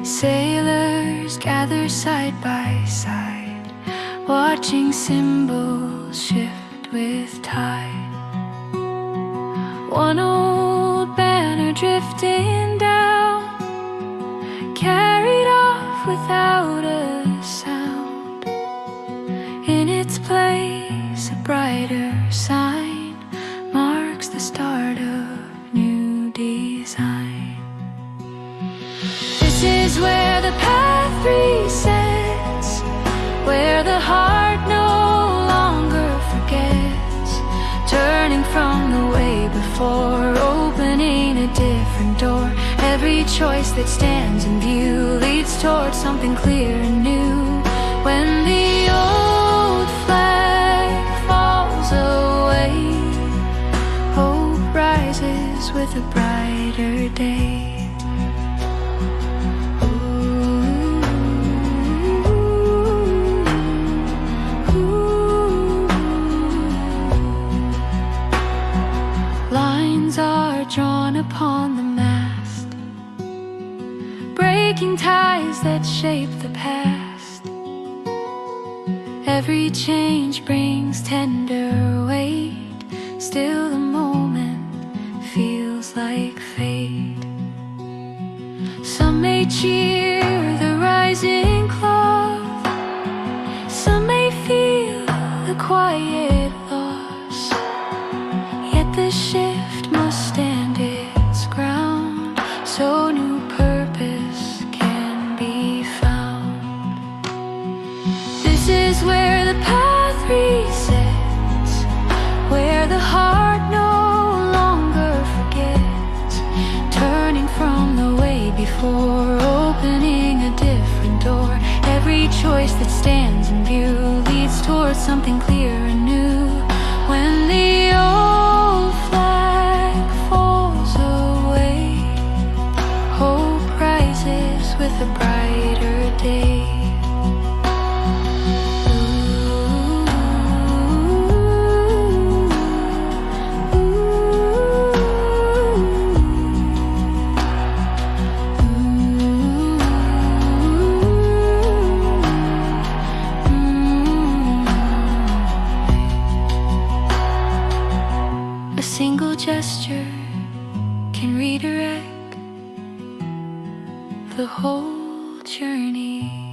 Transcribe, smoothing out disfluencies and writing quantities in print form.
Sailors gather side by side, watching symbols shift with tide. One old banner drifting down, carried off without a sound. In its place, a brighter sign marks the start of new design. This is where the path resets, where the heart no longer forgets, turning from the way before, opening a different door. Every choice that stands in view leads towards something clear and new. When the old flag falls away, hope rises with a brighter day. Lines are drawn upon the mast, breaking ties that shape the past. Every change brings tender weight, still the moment feels like fate. Some may cheer the rising cloth, some may feel the quiet loss. Yet the shift must stand its ground, so new purpose can be found. This is where the path resets, where the heart no longer forgets, turning from the way before, opening a different door. Every choice that stands in view leads towards something clear and new. When the old flag falls away, hope rises with a brighter day. A single gesture can redirect the whole journey.